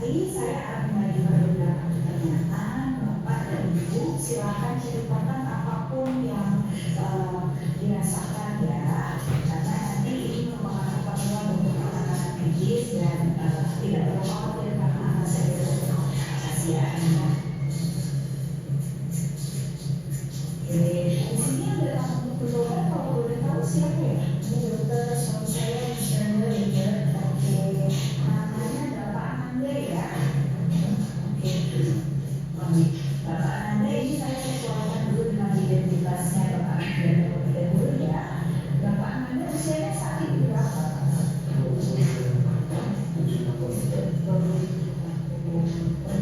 kasih, saya akan bagi beberapa pertanyaan Bapak dan Ibu. Silakan ceritakan apapun yang dirasakan ya, karena nanti ini merupakan keperluan untuk anak-anak medis dan tidak perlu khawatir karena anak saya itu kasihan. Oke, di sini ada tamu kedua, kalau boleh tahu siapa ya? Ini dokter, suami saya Mr. Ranger. Oke, namanya Bapak Ananda ya. Oke, Bapak Ananda ini saya sesuaikan dulu dengan identitasnya Bapak Ananda terlebih dahulu ya. Bapak Ananda usianya saat ini berapa?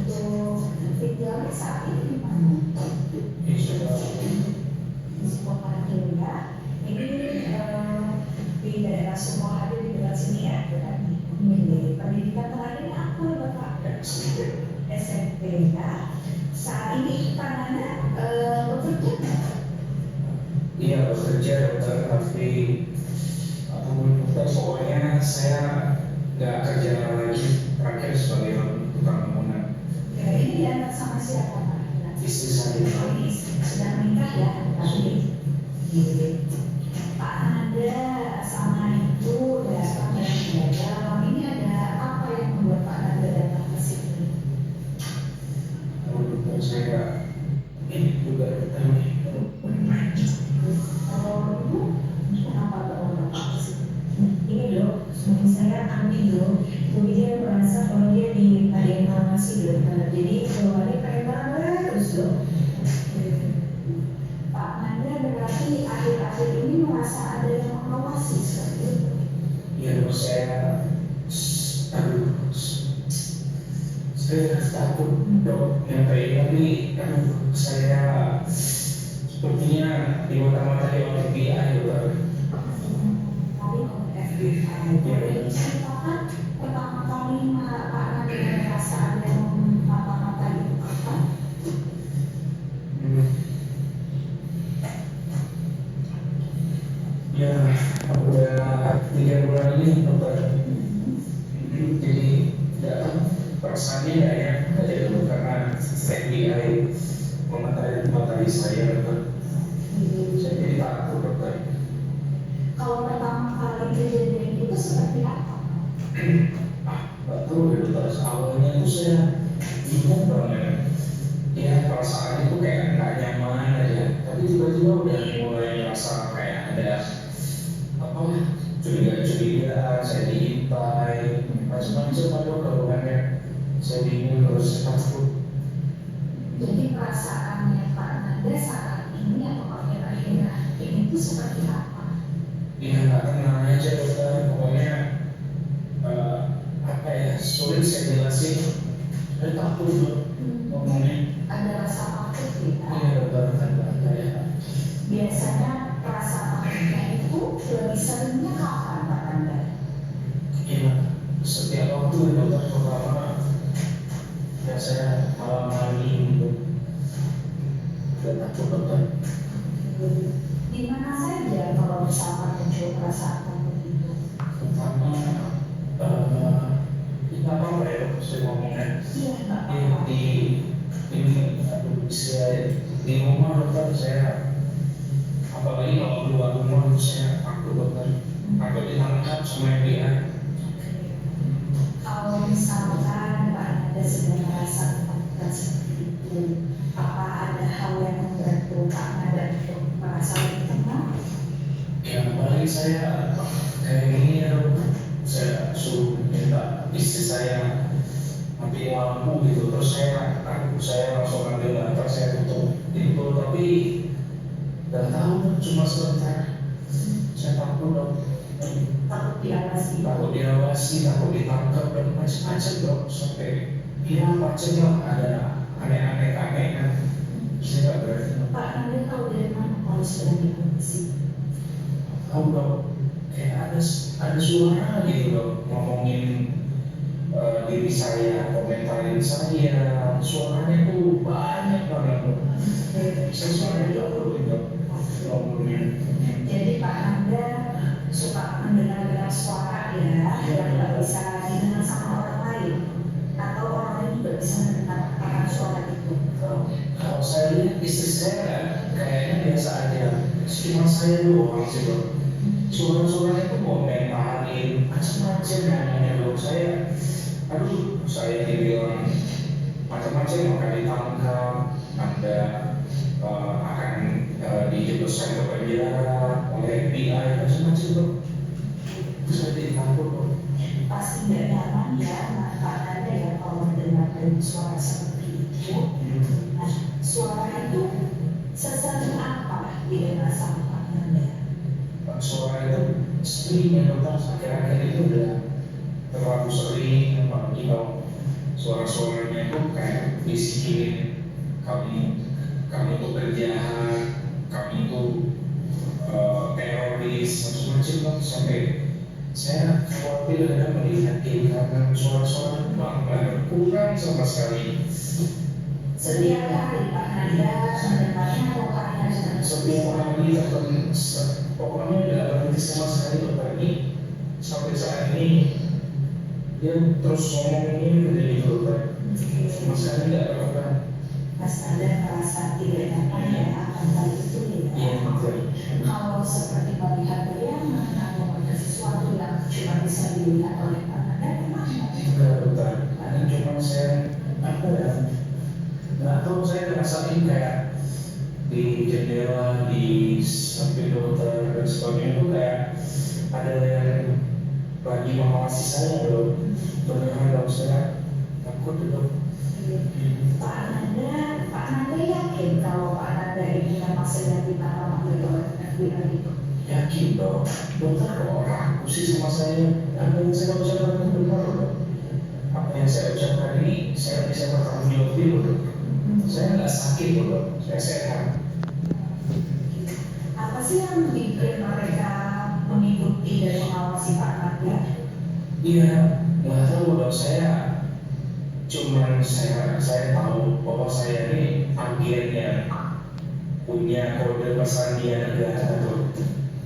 Untuk tinggalnya saat ini di mana? Di Sukoharjo ya. Ini di daerah Sukoharjo di dekat sini ya. Pendidikan terakhirnya apa Bapak? SMP ya. Saat ini tangannya bekerja nggak? Iya bekerja dokter, tapi dokter pokoknya saya nggak kerja lagi, terakhir sebagai tukang bangunan. Ya, ini anak sama siapa Pak? Istri saya. Ini sudah menikah ya? Tapi Pak Ananda sama Ibu datang dari dalam ini ada apa yang membuat Pak Ananda datang ke sini? Dokter saya ini juga datang. Kalau Ibu, kenapa bawa Bapak ke sini? Ini dok, suami saya Andi dok. Jadi dia merasa kalau dia ada yang mengawasi dok. Jadi keluarnya pengen banget terus dok. Pak Ananda berarti akhir-akhir ini merasa ada yang mengawasi seperti itu. Ya dok, saya takut dok yang kayak ini, saya sepertinya di mata-mata oleh FBI dokter. Tapi kalau FBI boleh diceritakan pertama kali Pak Ananda merasa ada yang mata-mata itu apa? Ya, udah 3 bulan ini dokter. Jadi perasaannya nggak enak aja dulu karena FBI mengatai saya dokter. Saya jadi takut dokter. Kalau pertama kali kejadian itu seperti apa? Nggak tahu ya dokter, awalnya itu saya bingung banget. Ya perasaan itu kayak nggak nyaman aja. Tapi tiba-tiba udah mulai merasa kayak ada curiga-curigaan, saya diintai, macam-macam ada keluhannya. Saya bingung terus saya takut. Jadi perasaannya Pak Ananda saat ini atau akhir-akhir ini itu seperti apa? Ya nggak tenang aja dokter, pokoknya sulit saya jelasin. Saya takut dok ngomongnya. Ada rasa takut ya? Iya dokter, ada ya. Biasanya rasa takutnya itu lebih seringnya kapan Pak Ananda? Iya, setiap waktu dokter, pertama ya saya malam hari untuk takut dokter. Di mana saja kalau misalkan muncul perasaan takut itu? Pertama kita apa ya dok, saya ngomongnya Iya Pak. di rumah dokter, saya apalagi kalau keluar rumah saya takut dokter, takut ditangkap sama FBI. Kalau misalkan Pak Ananda sedang merasa ketakutan seperti itu, apa ada hal yang membantu Pak Ananda untuk merasa lebih tenang? Ya apalagi saya kayak gini ya dok, saya suruh minta istri saya mati lampu gitu, terus saya langsung ambil bantal, saya tutup pintu, tapi nggak tahu cuma sebentar. Saya takut dok, takut diawasi, takut ditangkap dan macam-macam dok, sampai ya macam lah, ada aneh-aneh kan. Saya nggak berani. Pak Ananda tahu dari mana kalau sedang diawasi? Tahu dok, kayak ada suara gitu dok, ngomongin diri saya, komentarin saya, suaranya tuh banyak banget dok. Saya suaranya dok, ngomongin. Jadi Pak Ananda suka mendengar suara ya yang nggak bisa didengar sama orang lain, atau saya lihat istri saya kayaknya biasa aja, cuma saya doang sih dok. Suara-suaranya tuh komentarin macam-macam namanya dok. Saya dibilang macam-macam akan ditangkap, anda akan dijebloskan ke penjara oleh FBI macam-macam dok. Terus saya takut dok. Pasti nggak nyaman ya, Pak Nanda ya kalau mendengar suara seperti itu. Nah, suara itu sesering apa didengar sama Pak Nanda? Suara itu sering ya dokter, akhir-akhir itu udah terlalu sering, apalagi kalau suara-suaranya itu kayak bisikin kamu tuh berjahat, kamu tuh teroris macam-macam dok. Sampai saya khawatir ada melihat ini karena suara-suara itu kurang sama sekali. Setiap hari Pak Nanda mendengarnya atau Pak Nanda Setiap hari pokoknya tidak berhenti sama sekali dokter. Ini sampai saat ini dia terus ngomong ini ke diri dokter. Sama sekali tidak apa-apa. Mas Nanda merasa tidak nyaman ya akan hal itu ya. Iya dokter. Kalau seperti melihat bayangan atau ada sesuatu yang cuma bisa dilihat oleh Pak Nanda, gimana? Enggak dokter. Ini cuma saya apa ya? Nggak tahu, saya ngerasain kayak di jendela, di samping dokter dan sebagainya itu kayak ada yang lagi mengawasi saya dok. Beneran dok, saya takut dok. Pak Nanda yakin kalau Pak Nanda ini memang sedang ditangkap oleh FBI itu? Yakin dok. Dokter kok ragu sih sama saya. Apa yang saya ucapkan itu benar dok. Apa yang saya ucapkan ini saya bisa bertanggung jawab dulu dok. Saya nggak sakit dok, saya sehat. Apa sih yang bikin mereka mengikuti dan mengawasi Pak Nanda? Iya, nggak tahu dok. Saya tahu bahwa saya ini agennya, punya kode pesandia negara tuh.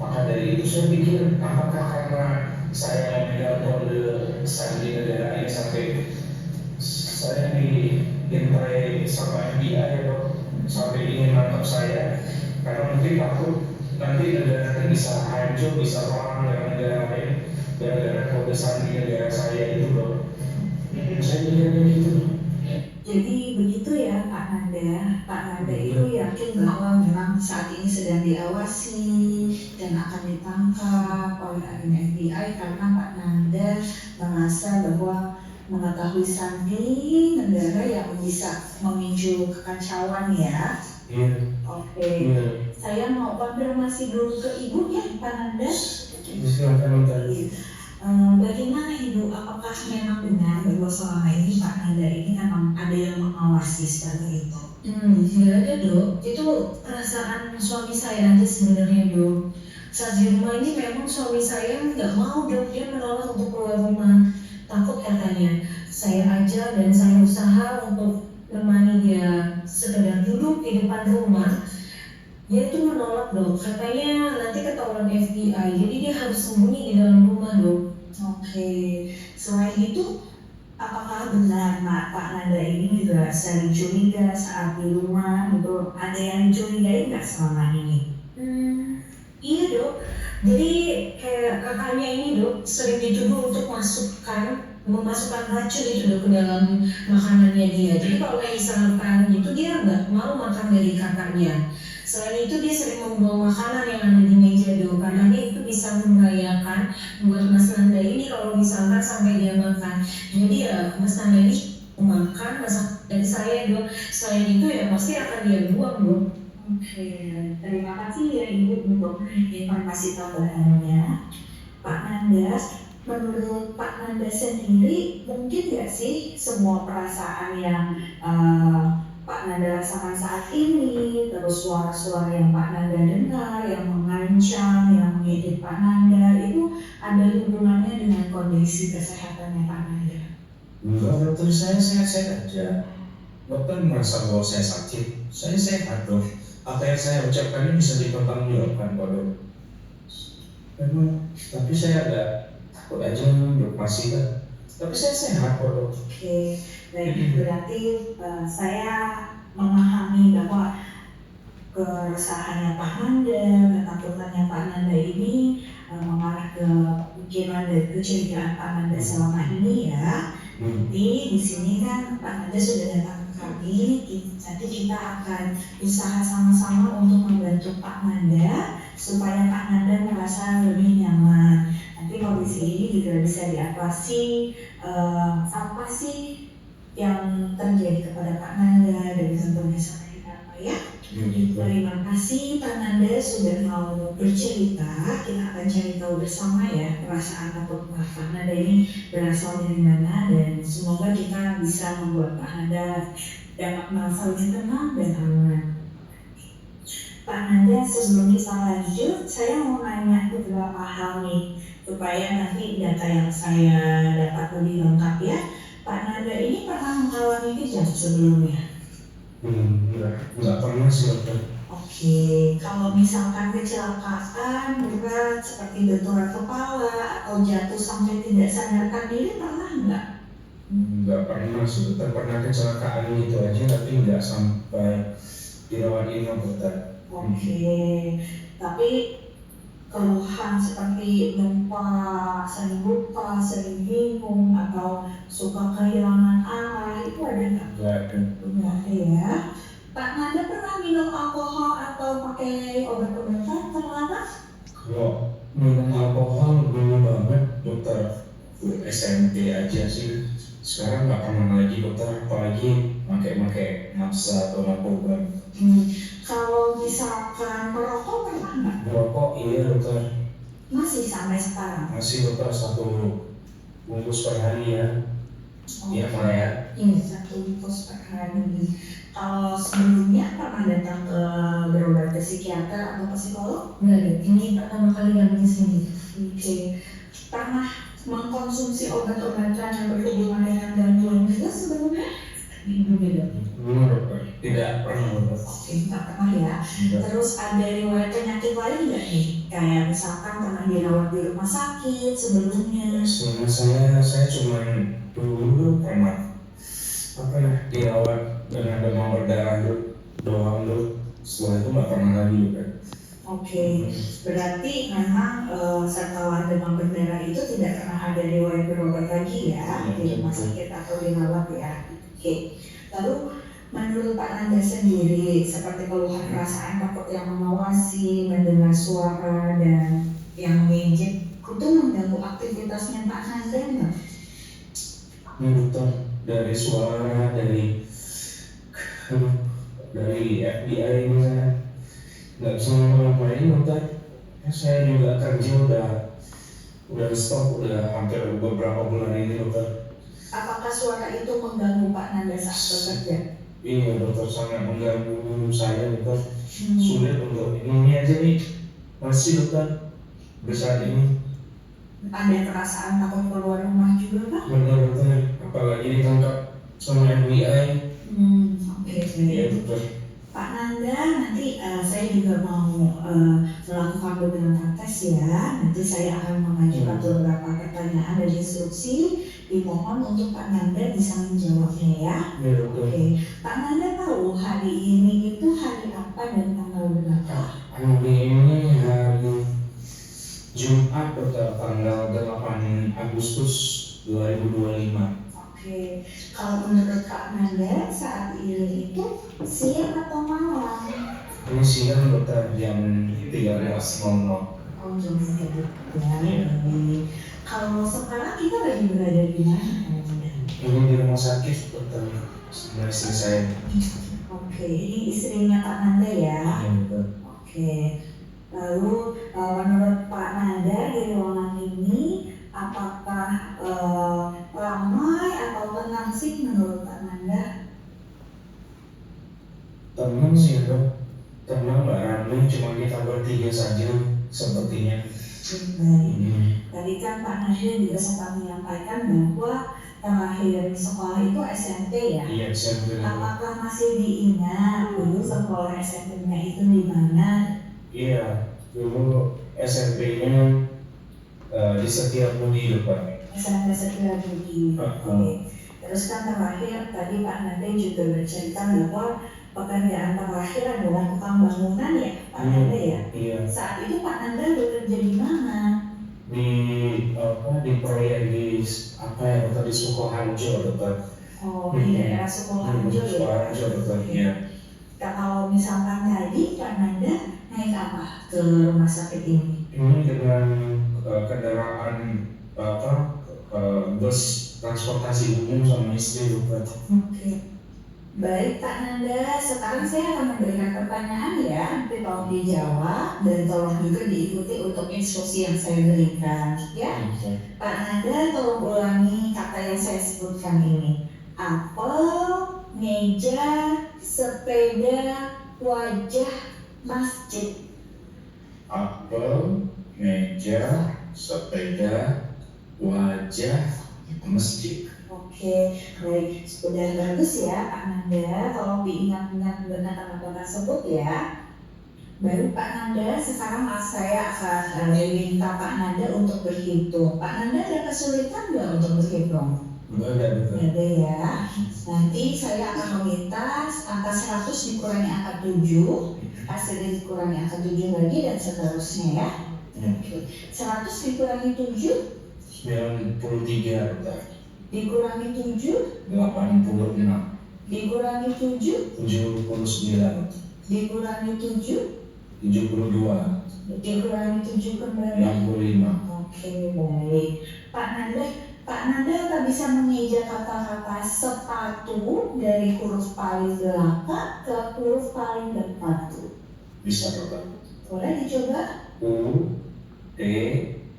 Maka dari itu saya pikir apakah karena saya memegang kode sandi negara ini sampai saya diintai sama FBI dok, sampai ingin menangkap saya karena mungkin takut nanti negara ini bisa hancur, bisa perang dengan negara lain gara-gara kode sandi negara saya itu dok. Saya pikirnya gitu. Jadi begitu ya Pak Nanda. Pak Nanda itu yakin bahwa memang saat ini sedang diawasi dan akan ditangkap oleh agen FBI karena Pak Nanda merasa bahwa mengetahui sandi negara yang bisa memicu kekacauan ya. Iya. Oke. Saya mau konfirmasi dulu ke Ibu ya Pak Nanda. Silakan dokter. Bagaimana Ibu, apakah memang benar bahwa selama ini Pak Nanda ini memang ada yang mengawasi seperti itu? Nggak ada dok, itu perasaan suami saya aja sebenarnya dok. Saat di rumah ini memang suami saya nggak mau dok, dia menolak untuk keluar rumah. Takut katanya, saya aja dan saya usaha untuk menemani dia sekedar duduk di depan rumah. Dia itu menolak dok, katanya nanti ketahuan FBI, jadi dia harus sembunyi di dalam rumah dok. Oke, selain itu apakah benar Pak Nanda ini juga sering curiga saat di rumah gitu? Ada yang dicurigai nggak selama ini? Iya dok, jadi kayak kakaknya ini dok sering dituduh untuk memasukkan racun itu dok ke dalam makanannya dia. Jadi kalau misalkan itu dia nggak mau makan dari kakaknya. Selain itu dia sering membuang makanan yang ada di meja dok, karena itu bisa membahayakan buat Mas Nanda ini kalau misalkan sampai dia makan. Jadi ya Mas Nanda ini makan masak dari saya dok. Selain itu ya pasti akan dia buang dok. Oke, terima kasih ya Ibu untuk informasi tambahannya. Pak Nanda, menurut Pak Nanda sendiri mungkin nggak sih semua perasaan yang Pak Nanda rasakan saat ini, terus suara-suara yang Pak Nanda dengar, yang mengancam, yang mengedit Pak Nanda itu ada hubungannya dengan kondisi kesehatannya Pak Nanda? Enggak dokter, saya sehat-sehat aja. Dokter merasa bahwa saya sakit, saya sehat dok. Apa yang saya ucapkan ini bisa dipertanggungjawabkan kok dok. Tapi saya agak takut aja dok, masih kan. Tapi saya sehat kok dok. Oke, baik, berarti saya memahami bahwa keresahannya Pak Nanda, ketakutannya Pak Nanda ini mengarah ke pikiran dan kecurigaan Pak Nanda selama ini ya. Jadi di sini kan Pak Nanda sudah datang ke kami, nanti kita akan usaha sama-sama untuk membantu Pak Nanda supaya Pak Nanda merasa lebih nyaman. Nanti kondisi ini juga bisa diatasi apa sih yang terjadi kepada Pak Nanda dan tentunya sampai apa ya. Terima kasih Pak Nanda sudah mau bercerita. Kita akan cari tahu bersama ya perasaan takut Pak Nanda ini berasal dari mana, dan semoga kita bisa membuat Pak Nanda dapat merasa lebih tenang dan aman. Pak Nanda, sebelum kita lanjut, saya mau nanya beberapa hal nih supaya nanti data yang saya dapat lebih lengkap ya. Pak Nanda ini pernah mengalami kejang sebelumnya? Enggak pernah sih dokter. Oke, kalau misalkan kecelakaan berat seperti benturan kepala atau jatuh sampai tidak sadarkan diri pernah nggak? Enggak pernah sih dokter, pernah kecelakaan gitu aja tapi enggak sampai dirawat inap dokter. Oke, tapi keluhan seperti sering lupa, sering bingung, atau suka kehilangan arah itu ada nggak? Enggak ada. Enggak ada ya. Pak Nanda pernah minum alkohol atau pakai obat-obatan terlarang? Kalau minum alkohol dulu banget dokter, SMP aja sih. Sekarang nggak pernah lagi dokter, apalagi pakai nafsa atau narkoba. Kalau misalkan merokok pernah nggak? Merokok iya dokter. Masih sampai sekarang? Masih dokter, 1 bungkus per hari ya. Iya Pak ya. Ini 1 bungkus per hari. Kalau sebelumnya pernah datang ke berobat ke psikiater atau ke psikolog? Nggak ada, ini pertama kali yang di sini. Oke. Pernah mengkonsumsi obat-obatan yang berhubungan dengan gangguan jiwa sebelumnya? Beda. Belum dokter. Tidak pernah dokter. Oke, nggak pernah ya. Terus ada riwayat penyakit lain nggak nih? Kayak misalkan pernah dirawat di rumah sakit sebelumnya? Seingat saya cuma dulu pernah dirawat dengan demam berdarah doang dulu. Setelah itu nggak pernah lagi dokter. Oke, berarti memang setelah demam berdarah itu tidak pernah ada riwayat berobat lagi ya di rumah sakit atau dirawat ya. Oke, lalu menurut Pak Nanda sendiri seperti keluhan perasaan takut yang mengawasi, mendengar suara dan yang menginjek itu mengganggu aktivitasnya Pak Nanda nggak? Dokter, dari suara dari FBI misalnya nggak bisa ngapa-ngapain dokter. Saya juga kerja udah stop udah hampir beberapa bulan ini dokter. Apakah suara itu mengganggu Pak Nanda saat bekerja? Iya dokter, sangat mengganggu saya dokter. Sulit untuk ini aja nih masih dokter besar ini. Ada perasaan takut keluar rumah juga Pak? Benar dokter, apalagi ditangkap sama FBI. Oke. Iya dokter. Pak Nanda, nanti saya juga mau melakukan beberapa tes ya. Nanti saya akan mengajukan beberapa pertanyaan dan instruksi. Dimohon untuk Pak Nanda bisa menjawabnya ya. Iya dokter. Oke. Pak Nanda tahu hari ini itu hari apa dan tanggal berapa? Hari ini hari Jumat dokter, tanggal 8 Agustus 2025. Oke. Kalau menurut Pak Nanda saat ini itu siang atau malam? Ini siang dokter, jam 13.00. Oh, jam 3 ya. Kalau sekarang kita lagi berada di mana? Ini di rumah sakit dokter, sama istri saya. Oke, ini istrinya Pak Nanda ya. Iya dokter. Oke. Lalu menurut Pak Nanda di ruangan ini apakah ramai atau tenang sih menurut Pak Nanda? Tenang sih dok, tenang nggak ramai, cuma kita bertiga saja sepertinya. Baik. Tadi kan Pak Nanda juga sempat menyampaikan bahwa terakhir sekolah itu SMP ya. Iya SMP. Apakah masih diingat dulu sekolah SMP-nya itu di mana? Iya, dulu SMP-nya di Setiabudi depan. SMP Setiabudi. Oke. Terus kan terakhir tadi Pak Nanda juga bercerita bahwa pekerjaan terakhir adalah tukang bangunan ya Pak Nanda ya. Iya. Saat itu Pak Nanda bekerja di mana? Di proyek di apa ya dokter, di Sukoharjo dokter. Oh, di daerah Sukoharjo ya. Sukoharjo dokter. Iya. Kalau misalkan tadi Pak Nanda naik apa ke rumah sakit ini? Ini dengan kendaraan bus transportasi umum sama istri dokter. Oke. Baik Pak Nanda, sekarang saya akan memberikan pertanyaan ya, nanti tolong dijawab dan tolong juga diikuti untuk instruksi yang saya berikan ya. Pak Nanda tolong ulangi kata yang saya sebutkan ini. Apel, meja, sepeda, wajah, masjid. Apel, meja, sepeda, wajah, masjid. Oke, baik. Sudah bagus ya Pak Nanda, tolong diingat-ingat kata-kata tersebut ya. Baru Pak Nanda, sekarang saya akan minta Pak Nanda untuk berhitung. Pak Nanda ada kesulitan nggak untuk berhitung? Enggak ada dokter. Ada ya. Nanti saya akan meminta angka 100 dikurangi angka 7, hasilnya dikurangi angka 7 lagi dan seterusnya ya. Oke. 100 dikurangi 7 93 dokter. dikurangi 7 86, dikurangi 7 79, dikurangi 7 72, dikurangi 7 kembali. 65. Oke, baik. Pak Nanda tak bisa mengeja kata-kata sepatu dari huruf paling belakang ke huruf paling depan. Bisa dokter. Boleh dicoba? U T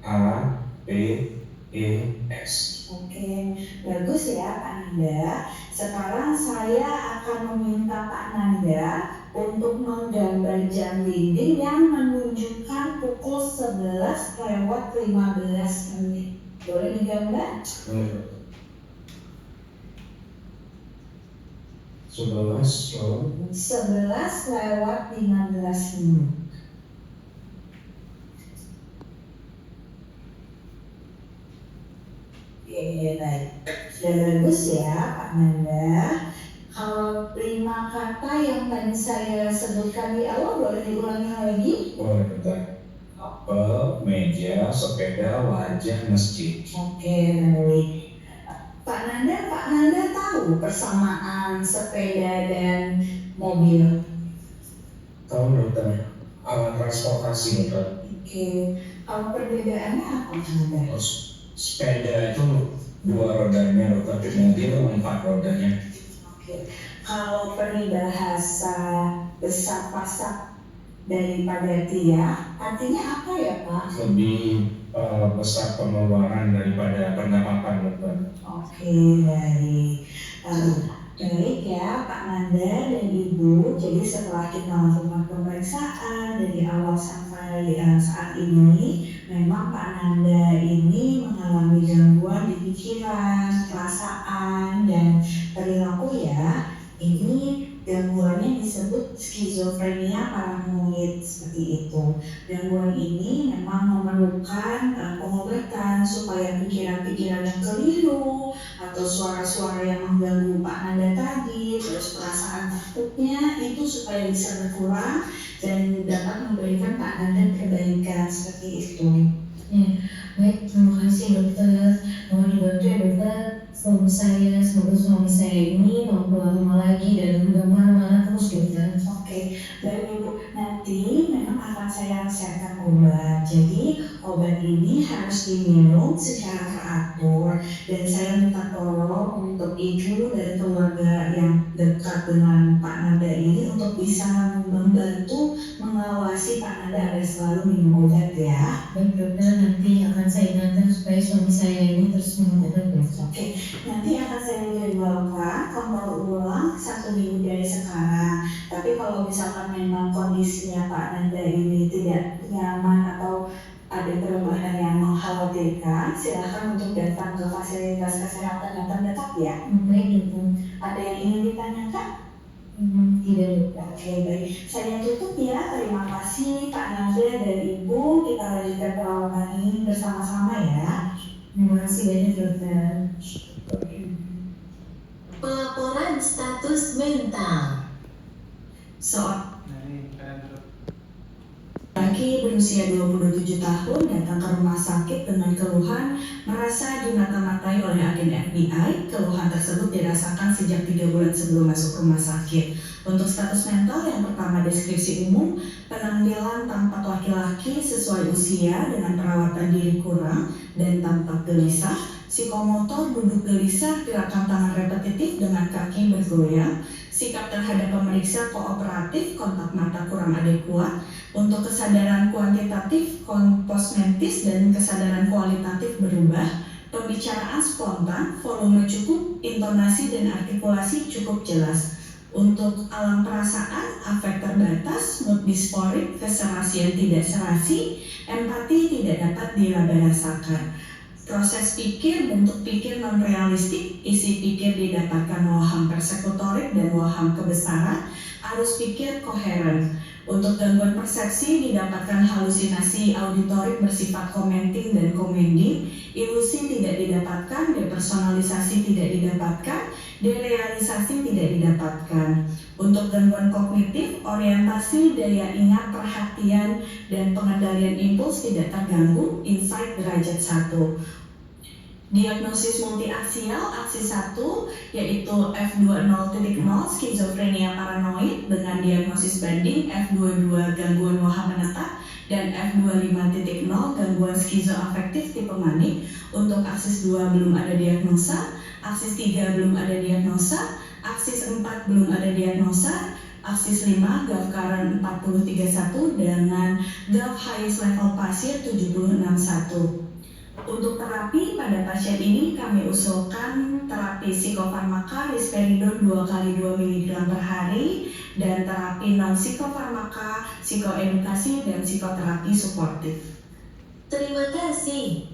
A P E S. Oke, bagus ya Pak Nanda. Sekarang saya akan meminta Pak Nanda untuk menggambar jam dinding yang menunjukkan pukul 11:15 menit. Boleh digambar? 11:15 menit. Oke, baik. Sudah bagus ya Pak Nanda. Kalau 5 kata yang tadi saya sebutkan di awal boleh diulangi lagi? Boleh dokter. Apel, meja, sepeda, wajah, masjid. Oke, baik. Pak Nanda tahu persamaan sepeda dan mobil? Tahu dokter. Alat transportasi dokter. Oke, kalau perbedaannya apa Pak Nanda? Sepeda itu 2 rodanya dokter, mobil 4 rodanya. Oke, kalau peribahasa besar pasak daripada tiak, artinya apa ya Pak? Lebih besar pengeluaran daripada pendapatan dokter. Oke, baik. Baik ya Pak Nanda dan Ibu. Jadi setelah kita melakukan pemeriksaan dari awal sampai saat ini, memang Pak Nanda ini mengalami gangguan di pikiran, perasaan, dan perilaku ya. Ini gangguannya disebut skizofrenia paranoid seperti itu. Gangguan ini memang memerlukan pengobatan supaya pikiran-pikiran yang keliru atau suara-suara yang mengganggu Pak Nanda tadi, terus perasaan takutnya itu supaya bisa berkurang dan dapat memberikan Pak Nanda perbaikan seperti itu. Baik, terima kasih dokter. Mohon dibantu ya dokter. Semoga suami saya ini mau keluar rumah lagi dan udah marah-marah terus dokter. Oke, baik Ibu. Nanti memang akan saya resepkan obat. Jadi obat ini harus diminum secara teratur. Dan saya minta tolong untuk Ibu dan keluarga yang dekat dengan Pak Nanda ini untuk bisa membantu mengawasi Pak Nanda agar selalu minum obat ya. Baik dokter, nanti akan saya ingatkan supaya suami saya ini terus minum obat dokter. Oke, nanti akan saya jadwalkan kontrol ulang 1 minggu dari sekarang. Tapi kalau misalkan memang kondisinya Pak Nanda ini tidak nyaman atau ada perubahan yang mengkhawatirkan, silakan untuk datang ke fasilitas kesehatan yang terdekat ya. Baik dokter. Ada yang ingin ditanyakan? Tidak dokter. Oke, baik. Saya tutup ya. Terima kasih Pak Nanda dan Ibu. Kita lanjutkan perawatan ini bersama-sama ya. Terima kasih banyak dokter. Pelaporan status mental. Seorang laki berusia 27 tahun datang ke rumah sakit dengan keluhan merasa dimata-matai oleh agen FBI. Keluhan tersebut dirasakan sejak 3 bulan sebelum masuk rumah sakit. Untuk status mental yang pertama, deskripsi umum, penampilan tampak laki-laki sesuai usia dengan perawatan diri kurang dan tampak gelisah. Psikomotor duduk gelisah, gerakan tangan repetitif dengan kaki bergoyang. Sikap terhadap pemeriksa kooperatif, kontak mata kurang adekuat. Untuk kesadaran kuantitatif, komposmentis, dan kesadaran kualitatif berubah. Pembicaraan spontan, volume cukup, intonasi dan artikulasi cukup jelas. Untuk alam perasaan, afek terbatas, mood disporik, keserasian tidak serasi, empati tidak dapat diraba-rasakan. Proses pikir, bentuk pikir non-realistik, isi pikir didapatkan waham persekutorik dan waham kebesaran, arus pikir koheren. Untuk gangguan persepsi didapatkan halusinasi auditorik bersifat commenting dan commanding, ilusi tidak didapatkan, depersonalisasi tidak didapatkan, derealisasi tidak didapatkan. Untuk gangguan kognitif, orientasi, daya ingat, perhatian, dan pengendalian impuls tidak terganggu, insight derajat 1. Diagnosis multiaksial aksis 1 yaitu F20.0 skizofrenia paranoid dengan diagnosis banding, F22 gangguan waham menetap, dan F25.0 gangguan skizoafektif tipe manik. Untuk aksis 2 belum ada diagnosa, aksis 3 belum ada diagnosa, aksis 4 belum ada diagnosa, aksis 5 GAF current 4031 dengan GAF highest level pasir 761. Untuk terapi pada pasien ini kami usulkan terapi psikofarmaka risperidon 2 kali 2 mg per hari dan terapi non psikofarmaka, psikoedukasi dan psikoterapi suportif. Terima kasih.